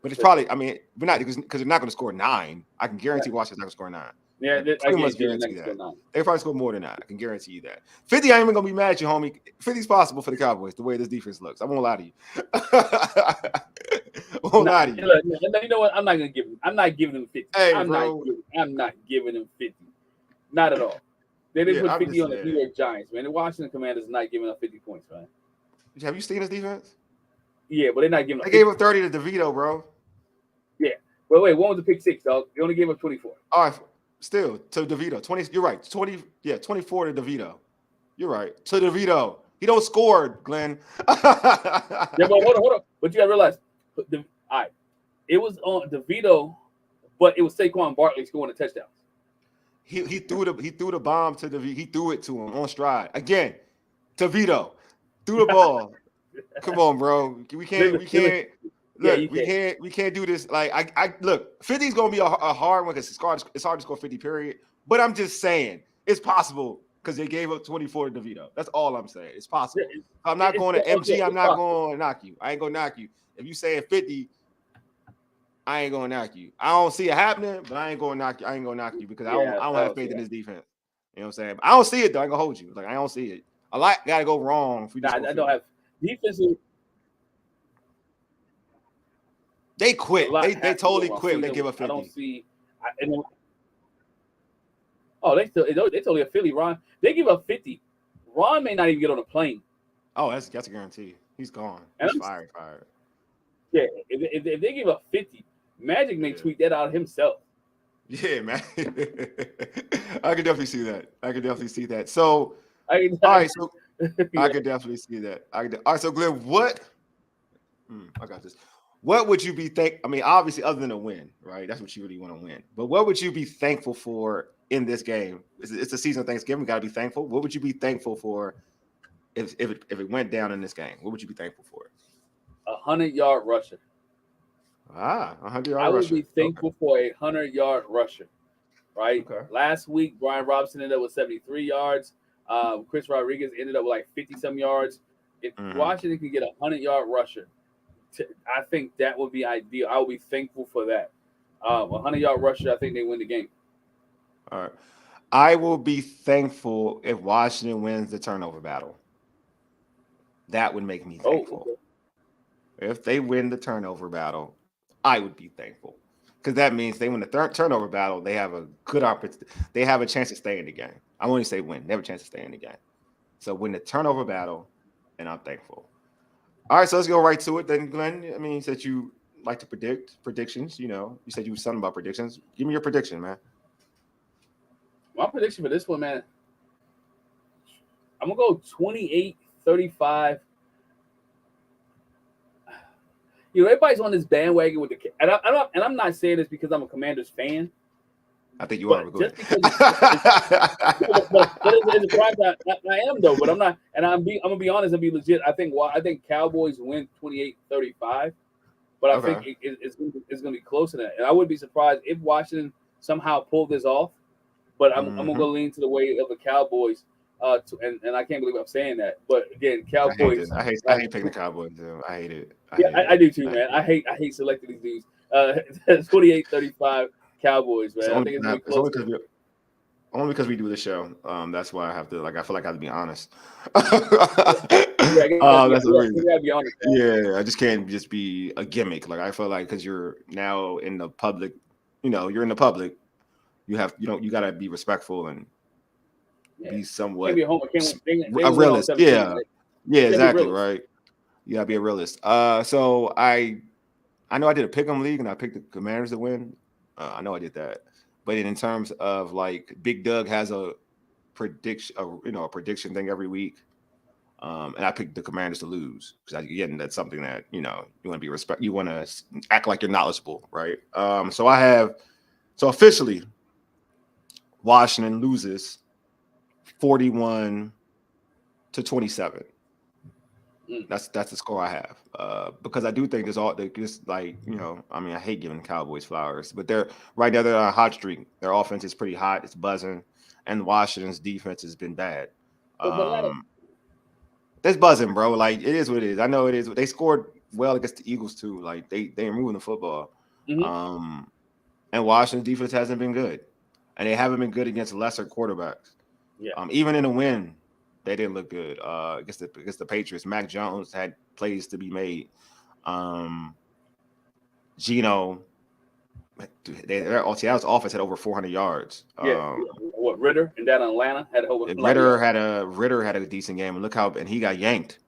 But it's probably, I mean, we're not because they're not going to score 9. I can guarantee Washington's not going to score 9. Yeah, I pretty much guarantee that. They probably score more than 9. I can guarantee you that. 50, I ain't even gonna be mad at you, homie. 50's possible for the Cowboys, the way this defense looks. I won't lie to you. I won't lie to you. Look, you know what? I'm not giving them 50. Hey, I'm not giving them 50. Not at all. They didn't put 50 on the New York Giants, man. The Washington Commanders is not giving up 50 points, man. Have you seen this defense? Yeah, but they're not giving up. They gave up 30 to DeVito, bro. Yeah. Well, wait, one was a pick 6, dog. They only gave up 24. All right. Still to DeVito, 20. You're right. 24 to DeVito. You're right. To DeVito, he don't score, Glenn. Yeah, but hold on. But you gotta realize, all right, it was on DeVito, but it was Saquon Barkley scoring the touchdowns. He threw the bomb to DeVito. He threw it to him on stride again. DeVito threw the ball. Come on, bro. We can't. Look, we can't do this. Like I look, 50 is gonna be a hard one because it's hard to score 50, period. But I'm just saying it's possible because they gave up 24 to DeVito. That's all I'm saying. It's possible. I'm not going to MG. I'm not going to knock you. I ain't gonna knock you. If you saying 50, I ain't gonna knock you. I don't see it happening, but I ain't gonna knock you. I ain't gonna knock you because I don't have faith in this defense. You know what I'm saying? I don't see it though. I ain't gonna hold you. Like I don't see it. A lot gotta go wrong. I don't have defensive. They quit. They totally quit. They give up 50. I don't see. They totally a Philly. Ron, they give up 50. Ron may not even get on a plane. Oh, that's a guarantee. He's gone. He's fired. Yeah, if they give up 50, Magic may tweet that out himself. Yeah, man. I can definitely see that. So, all right. So I can definitely see that. All right. So, Glenn, what? I got this. What would you be I mean, obviously, other than a win, right? That's what you really want to win. But what would you be thankful for in this game? It's a season of Thanksgiving. We got to be thankful. What would you be thankful for if it went down in this game? What would you be thankful for? 100-yard rusher. 100-yard rusher. I would be thankful for a 100-yard rusher, right? Okay. Last week, Brian Robinson ended up with 73 yards. Chris Rodriguez ended up with like 50-some yards. If Washington can get a 100-yard rusher, I think that would be ideal. I would be thankful for that. 100-yard rusher, I think they win the game. All right. I will be thankful if Washington wins the turnover battle. That would make me thankful. Okay. If they win the turnover battle, I would be thankful. Because that means they win the turnover battle, they have a good opportunity. They have a chance to stay in the game. I won't even say win. They have a chance to stay in the game. So win the turnover battle, and I'm thankful. All right, so let's go right to it then, Glenn. I mean, you said you like to predict predictions. You know, you said you were something about predictions. Give me your prediction, man. My prediction for this one, man, I'm going to go 28-35. You know, everybody's on this bandwagon with and I'm not saying this because I'm a Commanders fan. I think you are. Just because it's a prime time, I am though. But I'm not, and I'm gonna be honest and be legit. I think Cowboys win 28-35, but I think it's gonna be close to that. And I wouldn't be surprised if Washington somehow pulled this off. But I'm gonna lean to the way of the Cowboys. And I can't believe I'm saying that. But again, Cowboys. I hate picking the Cowboys. Too. I hate it. I do too, man. I hate selecting these dudes. 28-35. Cowboys, man. I think it's gonna be close. Only because we do the show. That's why I have to I feel like I have to be honest. That's the reason. Yeah, I just can't just be a gimmick. Like I feel like because you're now in the public, you're in the public. You gotta be respectful and be somewhat a realist. Yeah, exactly, right. You gotta be a realist. So I know I did a pick'em league and I picked the Commanders to win. I know I did that, but in terms of like Big Doug has a prediction, a prediction thing every week, and I picked the Commanders to lose because again, that's something that you want to be you want to act like you're knowledgeable, right? So officially, Washington loses 41-27. That's the score I have because I do think there's I hate giving Cowboys flowers, but they're on a hot streak. Their offense is pretty hot, it's buzzing, and Washington's defense has been bad. That's buzzing, bro. Like it is what it is. I know it is. They scored well against the Eagles too. Like they are moving the football. Mm-hmm. And Washington's defense hasn't been good, and they haven't been good against lesser quarterbacks. Yeah. Even in a win, they didn't look good. Against the Patriots, Mac Jones had plays to be made. Gino, their Seattle's offense had over 400 yards. Yeah. What Ritter and that Atlanta had over. Ritter had a decent game, and and he got yanked.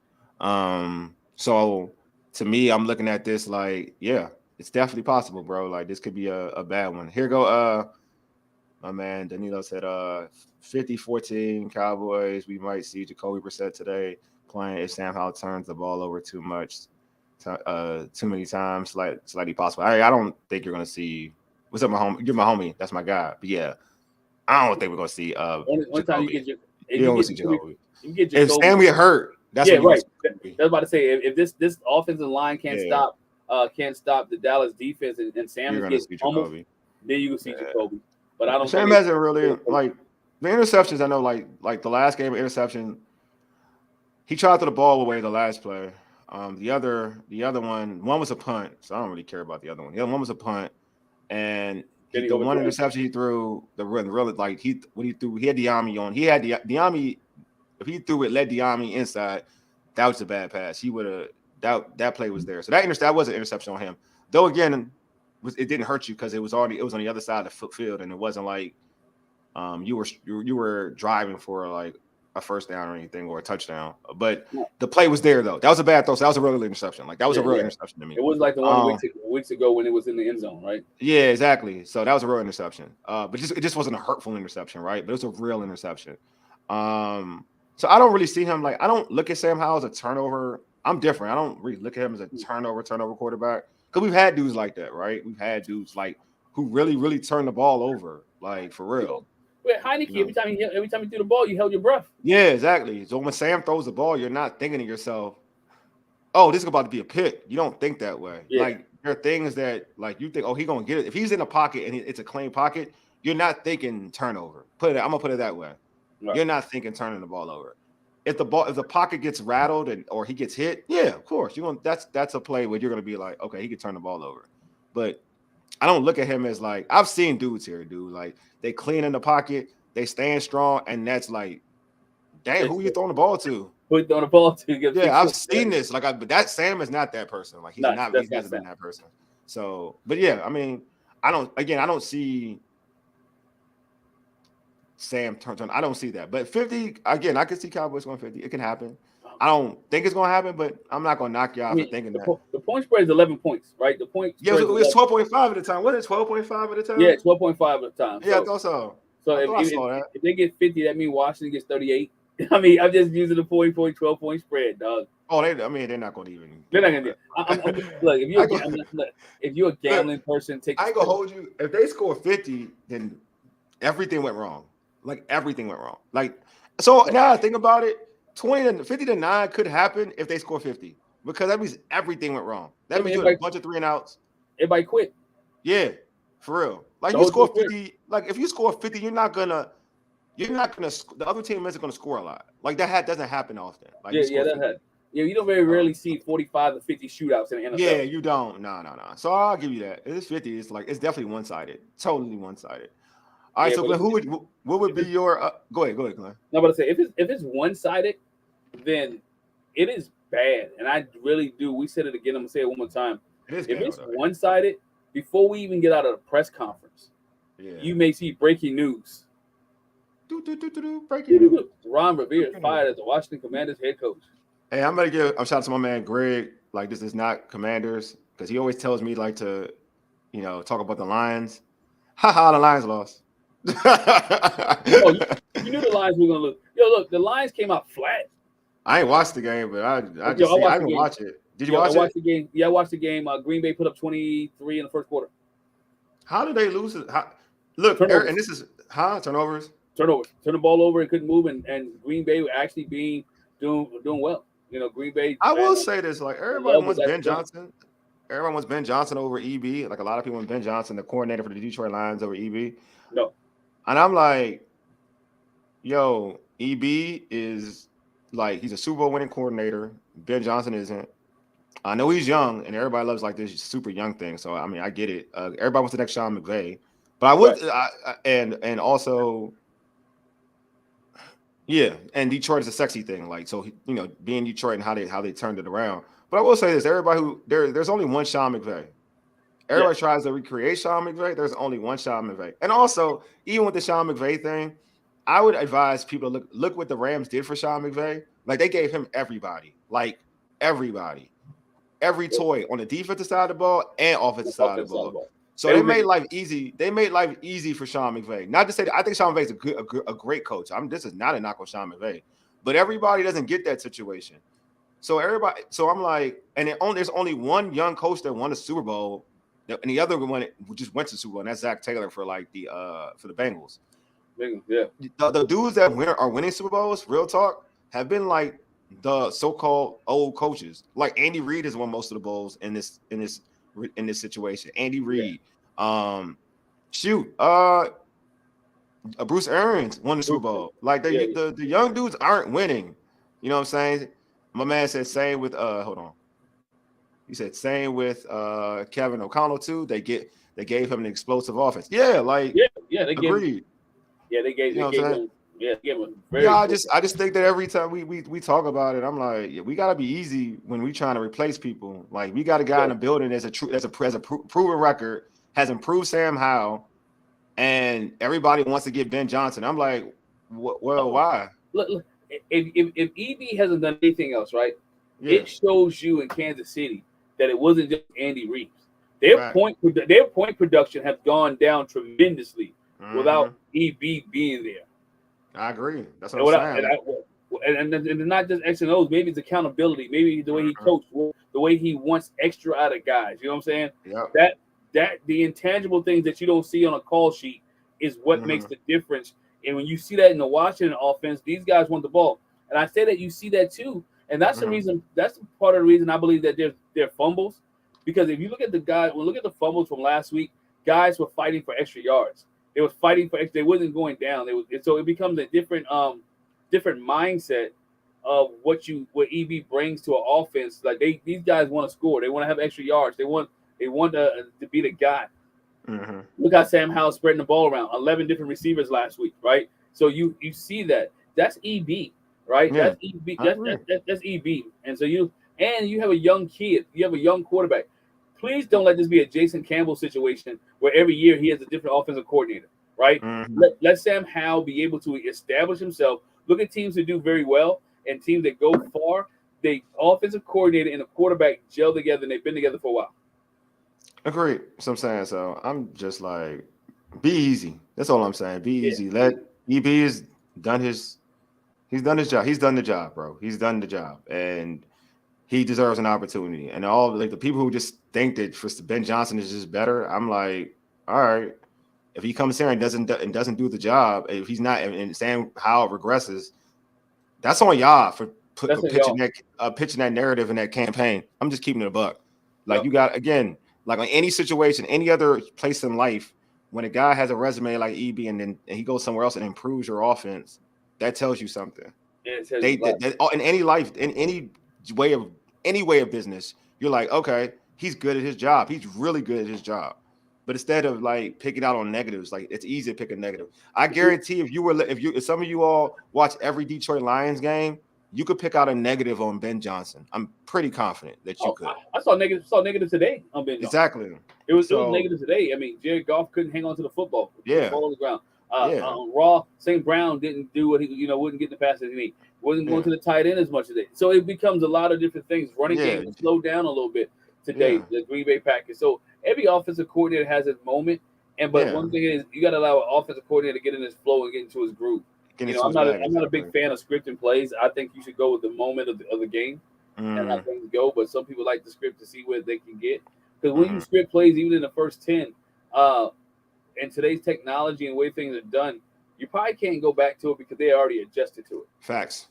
So to me, I'm looking at this like, yeah, it's definitely possible, bro. Like this could be a bad one. Here go my man Danilo said 50-14 Cowboys. We might see Jacoby Brissett today playing if Sam Howell turns the ball over too many times, slightly possible. I don't think you're gonna see. What's up, my homie? You're my homie. That's my guy. But yeah, I don't think we're gonna see one time you Jacoby. get You don't see Jacoby. You get Jacoby. If Sam get hurt, that's yeah, what right. That's about to say if this offensive line can't stop the Dallas defense and Sam is getting almost, then you can see Jacoby. But I don't. Sam hasn't really like the interceptions. I know, like the last game of interception, he tried to throw the ball away the last play. The other one was a punt, so I don't really care about the other one. The other one was a punt, and the one interception he threw, he had Diami on. He had Diami. If he threw it, led Diami inside, that was a bad pass. He would have that play was there. So that was an interception on him. Though again, it didn't hurt you because it was on the other side of the field, and it wasn't like you were driving for like a first down or anything or a touchdown. But the play was there though. That was a bad throw. So that was a real interception. Like that was a real interception to me. It was like the one weeks ago when it was in the end zone, right? Yeah, exactly. So that was a real interception. But it just wasn't a hurtful interception, right? But it was a real interception. So I don't really see him like I don't look at Sam Howell as a turnover. I'm different. I don't really look at him as a turnover quarterback because we've had dudes like that, right? We've had dudes like who really turn the ball over, like for real. Wait, Heineke, every time you threw the ball, you held your breath. Yeah, exactly. So when Sam throws the ball, you're not thinking to yourself, "Oh, this is about to be a pick." You don't think that way. Yeah. Like there are things that like you think, "Oh, he's gonna get it." If he's in a pocket and it's a clean pocket, you're not thinking turnover. I'm gonna put it that way. Right. You're not thinking turning the ball over. If the pocket gets rattled or he gets hit, yeah, of course that's a play where you're gonna be like, okay, he could turn the ball over. But I don't look at him as like I've seen dudes here, dude. Like they clean in the pocket, they stand strong, and that's like, damn, who are you throwing the ball to? Who you throwing the ball to? Yeah, I've seen this. But that Sam is not that person. Like he hasn't been that person. So, but yeah, I mean, I don't see Sam turn. I don't see that. But 50, again, I could see Cowboys going 50. It can happen. I don't think it's going to happen, but I'm not going to knock you out for thinking that. The point spread is 11 points, right? The point spread it was 12.5 at the time. Wasn't it 12.5 at the time? Yeah, 12.5 at the time. Yeah, I thought so. So if they get 50, that means Washington gets 38. I mean, I'm just using the 12-point spread, dog. Oh, they're not going to even. They're not going to do it. Look, if you're a gambling person, I ain't going to hold you. If they score 50, then everything went wrong. Like everything went wrong. Like so now I think about it, 50-9 could happen if they score 50 because that means everything went wrong. That means you had a bunch of 3-and-outs. Everybody quit. Yeah, for real. Like you score 50. Like if you score 50, you're not gonna. The other team isn't gonna score a lot. Like that doesn't happen often. Like you don't very rarely see 45 to 50 shootouts in the NFL. Yeah, you don't. No. So I'll give you that. If it's 50, it's definitely one-sided. Totally one-sided. All right, so what would be your go ahead, Glenn. No, but I say if it's one-sided, then it is bad. And I really do. We said it again, I'm gonna say it one more time. If it's one-sided, before we even get out of the press conference, you may see breaking news. Breaking news. Ron Rivera is fired as the Washington Commanders head coach. Hey, I'm gonna give a shout out to my man Greg. Like this is not Commanders because he always tells me like to, talk about the Lions. Haha, the Lions lost. You knew the Lions were gonna lose. Yo, look, the Lions came out flat. I ain't watched the game, but I didn't watch it. Did you watch it? I watched the game. Yeah, I watched the game. Green Bay put up 23 in the first quarter. How did they lose it? Look, and this is turnovers. Turn the ball over and couldn't move, and Green Bay were actually doing well. Green Bay. I will say this: like everybody wants Ben Johnson. Everyone wants Ben Johnson over EB. Like a lot of people want Ben Johnson, the coordinator for the Detroit Lions, over EB. No. And I'm like, yo, EB is like he's a Super Bowl winning coordinator. Ben Johnson isn't. I know he's young, and everybody loves like this super young thing. So I mean, I get it. Everybody wants the next Sean McVay, but I would, Right. and also, yeah, and Detroit is a sexy thing. Like so, being Detroit and how they turned it around. But I will say this: everybody there's only one Sean McVay. Yeah. Everybody tries to recreate Sean McVay. There's only one Sean McVay. And also, even with the Sean McVay thing, I would advise people to look what the Rams did for Sean McVay. Like they gave him everybody. Like everybody. Every toy on the defensive side of the ball and offensive side of the Offense side of the ball. ball. So They they were made making life easy. They made life easy for Sean McVay. Not to say that I think Sean McVay is a great coach. This is not a knock on Sean McVay, but everybody doesn't get that situation. So I'm like, and there's only one young coach that won a Super Bowl, and the other one just went to Super Bowl, and that's Zach Taylor for the Bengals. yeah. The dudes that are winning Super Bowls, real talk, have been like the so-called old coaches. Like Andy Reid has won most of the bowls in this situation. Andy Yeah. Reid, shoot, Bruce Arians won the Super Bowl. Like Yeah. the young dudes aren't winning. You know what I'm saying? My man said same with hold on. He said same with Kevin O'Connell too. They gave him an explosive offense. Yeah, like Yeah. agreed. They gave You know what I'm saying? him. Yeah, they gave him Yeah, very. I just think that every time we talk about it, I'm like, yeah, we gotta be easy when we trying to replace people. Like we got a guy in the building that's a proven record, has improved Sam Howell, and everybody wants to get Ben Johnson. I'm like, well, why? Look, if EB hasn't done anything else, right? Yeah, It shows you in Kansas City that it wasn't just Andy Reeves. fact. Their point production has gone down tremendously Hmm. without EB being there. I agree. That's what And I'm without saying. Like, and it's not just X and O's. Maybe it's accountability. Maybe the way he mhm. coached, the way he wants extra out of guys. You know what I'm saying? Yep. That the intangible things that you don't see on a call sheet is what makes Hmm. the difference. And when you see that in the Washington offense, these guys want the ball. And I say that you see that too. And that's the Hmm. reason. That's part of the reason I believe that they're fumbles. Because if you look at the guys, look at the fumbles from last week, guys were fighting for extra yards. They were fighting for extra. They wasn't going down. So it becomes a different mindset of what EB brings to an offense. Like these guys want to score. They want to have extra yards. They want to be the guy. Hmm. Look how Sam Howell spreading the ball around. 11 different receivers last week, right? So you see that. That's EB, right? Yeah, That's EB. I agree. That's EB. And so you have a young kid. You have a young quarterback. Please don't let this be a Jason Campbell situation where every year he has a different offensive coordinator, right? Hmm. Let Sam Howell be able to establish himself. Look at teams that do very well and teams that go far. The offensive coordinator and the quarterback gel together and they've been together for a while. Agreed. So I'm saying. So I'm just like, be easy. That's all I'm saying. Be Yeah. easy. Let EB has done his. He's done his job. He's done the job, bro. He's done the job, and he deserves an opportunity. And all like the people who just think that for Ben Johnson is just better, I'm like, all right. If he comes here and doesn't do the job, if he's not and Sam Howell regresses, that's on y'all That's for it, y'all. pitching that narrative in that campaign. I'm just keeping it a buck. Like Yep. you got again, like on any situation, any other place in life, when a guy has a resume like EB and he goes somewhere else and improves your offense, that tells you something. And it tells you They, a lot. they in any life, in way of any way of business, you're like, okay, he's good at his job. He's really good at his job. But instead of like picking out on negatives, like it's easy to pick a negative. I guarantee if some of you all watch every Detroit Lions game, you could pick out a negative on Ben Johnson. I'm pretty confident that you Oh, could. I saw negative today on Ben Johnson. Exactly. It was So negative today. I mean, Jared Goff couldn't hang on to the football, put the yeah, ball on the ground. yeah, Raw St. Brown didn't do what he wouldn't get the passes he need. Wasn't going yeah, to the tight end as much as it. So it becomes a lot of different things. Running yeah, game has slowed down a little bit today. yeah, The Green Bay Packers. So every offensive coordinator has his moment. But yeah. one thing is you got to allow an offensive coordinator to get in his flow and get into his groove. Get You know, into I'm his not a, bag I'm not a big exactly. fan of scripting plays. I think you should go with the moment of the game and how Mm, things go. But some people like the script to see where they can get. Because when you mm. script plays, even in the first 10, uh, and today's technology and the way things are done, you probably can't go back to it because they already adjusted to it. Facts.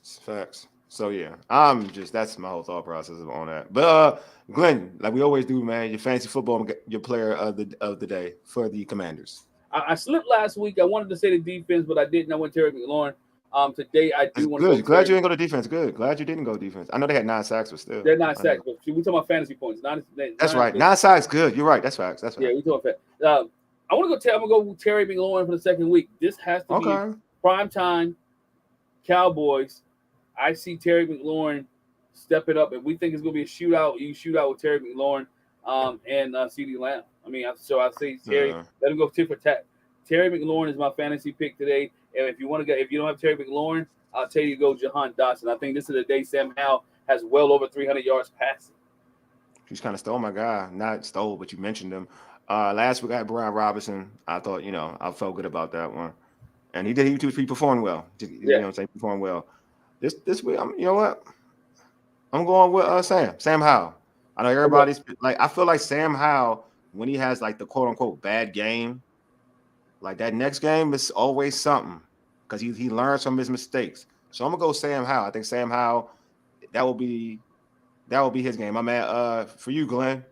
So yeah, that's my whole thought process on that. But Glenn, like we always do, man, your fantasy football, your player of the day for the Commanders. I slipped last week. I wanted to say the defense, but I didn't. I went Terry McLaurin. Today I That's do want to good. go. Glad you didn't go to defense. Good. Glad you didn't go defense. I know they had 9 sacks, but still. They're not I know. sacks, but we talking about fantasy points. That's right. 9 sacks. Good. You're right. That's facts. That's Yeah, facts. we talking about. I want to go. I'm gonna go with Terry McLaurin for the second week. This has to be Okay. prime time. Cowboys. I see Terry McLaurin stepping up, and we think it's gonna be a shootout. You shoot out with Terry McLaurin, and CeeDee Lamb. I mean, so I say Terry. Let him go tit for tat. Terry McLaurin is my fantasy pick today. And if you want to if you don't have Terry McLaurin, I'll tell you to go Jahan Dotson. I think this is the day Sam Howell has well over 300 yards passing. She's kind of stole my guy. Not stole, but you mentioned him. Last week I had Brian Robinson. I thought, I felt good about that one. And he performed well. You know what I'm saying? He performed well. This week, you know what? I'm going with Sam Howell. I know everybody's like, I feel like Sam Howell, when he has like the quote unquote bad game, like that next game is always something because he learns from his mistakes. So I'm gonna go Sam Howell. I think Sam Howell, that will be his game. I'm at for you, Glenn.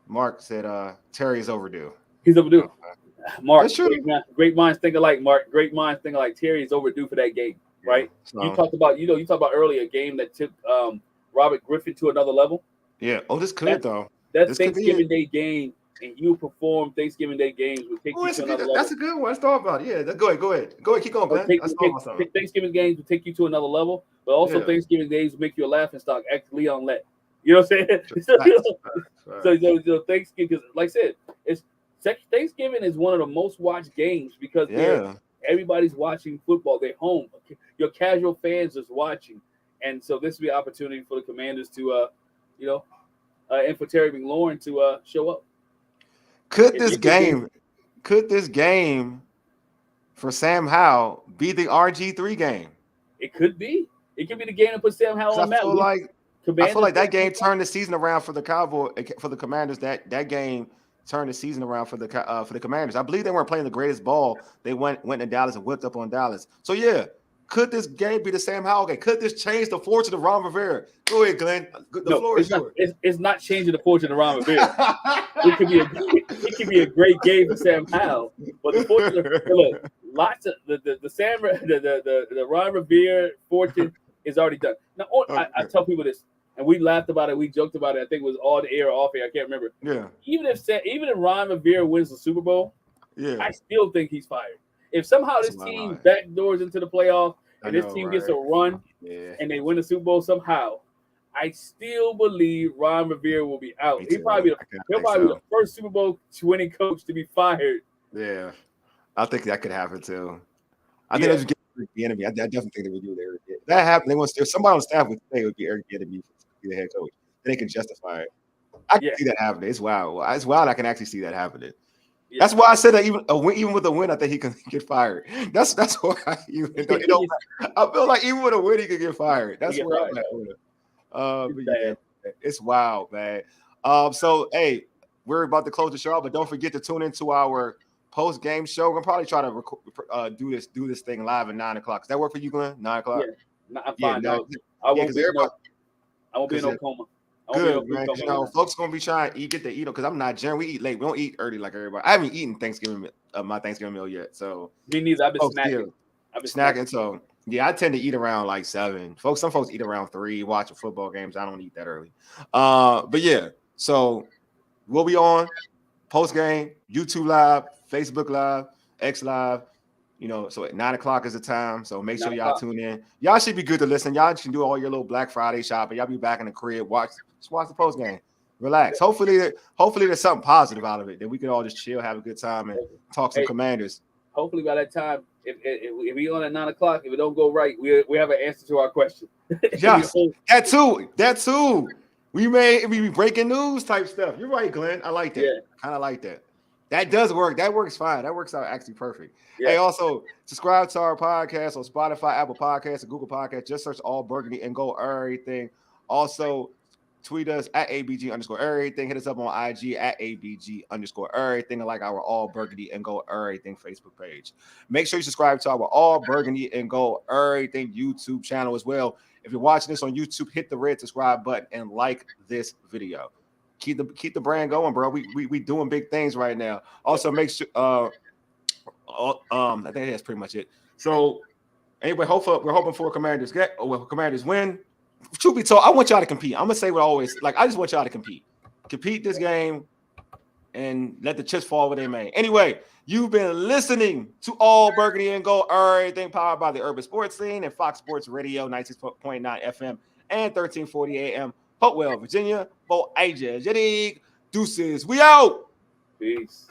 Mark said Terry is overdue. He's overdue. Mark, That's true. Great minds think alike, Mark. Great minds think alike. Terry is overdue for that game, right? So, you talked about earlier a game that took Robert Griffin to another level. Yeah. Oh, this could though. That Thanksgiving Day game, and you perform Thanksgiving Day games will take you to another level. That's a good one. Let's talk about it. Yeah, go ahead. Keep going, Glenn. Thanksgiving games will take you to another level, but also Thanksgiving days will make you a laughing stock. Ask Leon Lett. You know what I'm saying? So Thanksgiving, because like I said, Thanksgiving is one of the most watched games because everybody's watching football. They're home. Your casual fans is watching, and so this will be an opportunity for the Commanders to, and for Terry McLaurin to show up. Could this game for Sam Howell be the RG3 game? It could be. It could be the game that puts Sam Howell on the map. I feel like that game turned the season around for the Commanders. That game turned the season around for the Commanders. I believe they weren't playing the greatest ball. They went to Dallas and whipped up on Dallas. So yeah, could this game be the Sam Howell game? Could this change the fortune of Ron Rivera? Go ahead, Glenn. The floor is yours. It's not changing the fortune of Ron Rivera. It could be a great game for Sam Howell, but the fortune look, lots of the Ron Rivera fortune is already done. Now I tell people this, and we laughed about it, we joked about it. I think it was on the air or off air. I can't remember. Yeah. Even if Ron Rivera wins the Super Bowl, I still think he's fired. If somehow this team backdoors into the playoff and this team gets a run and they win the Super Bowl somehow, I still believe Ron Rivera will be out. He'll probably be the first Super Bowl winning coach to be fired. Yeah, I think that could happen too. I think that's the enemy. I definitely think they would do Eric. If that happened, if somebody on the staff would say it would be Eric Bieniemy to be the head coach. They can justify it. I can see that happening. It's wild. It's wild. I can actually see that happening. Yeah. That's why I said that even with a win, I think he can get fired. That's why I feel like even with a win, he could get fired. That's where I'm at with it. But it's wild, man. So hey, we're about to close the show, but don't forget to tune into our post-game show. We're gonna probably try to do this thing live at 9:00. Does that work for you, Glenn? 9:00? Yeah, I'm fine. I won't be in Oklahoma. Good, man. Folks gonna be trying to get to eat because I'm not Jen. We eat late. We don't eat early like everybody. I haven't eaten my Thanksgiving meal yet. So me neither. I've been snacking. So yeah, I tend to eat around like 7. Some folks eat around 3 watching football games. I don't eat that early. But yeah, so we'll be on post game, YouTube Live, Facebook Live, X Live. So at 9:00 is the time. So make sure y'all tune in. Y'all should be good to listen. Y'all can do all your little Black Friday shopping. Y'all be back in the crib. Just watch the post game. Relax. Hopefully there's something positive out of it. Then we can all just chill, have a good time, and talk some Commanders. Hopefully by that time, if we on at 9:00, if it don't go right, we have an answer to our question. Yes, that too. We may be breaking news type stuff. You're right, Glenn. I like that. Yeah. Kind of like that. That does work. That works fine. That works out actually perfect. Yeah. Hey, also subscribe to our podcast on Spotify, Apple Podcasts, and Google Podcasts. Just search All Burgundy and go everything. Also, tweet us at ABG_everything. Hit us up on IG at ABG_everything. And like our All Burgundy and Go Everything Facebook page. Make sure you subscribe to our All Burgundy and Go Everything YouTube channel as well. If you're watching this on YouTube, hit the red subscribe button and like this video. Keep the brand going, bro. We doing big things right now. Also, make sure I think that's pretty much it. So Anyway, we're hoping for Commanders Commanders win. Truth be told, I want y'all to compete. I'm gonna say what I always like. I just want y'all to compete this game, and let the chips fall where they may. Anyway, you've been listening to All Burgundy and Gold, everything powered by the Urban Sports Scene and Fox Sports Radio, 96.9 FM and 1340 AM, Hopewell, Virginia. Bo Aja Jadig. Deuces. We out. Peace.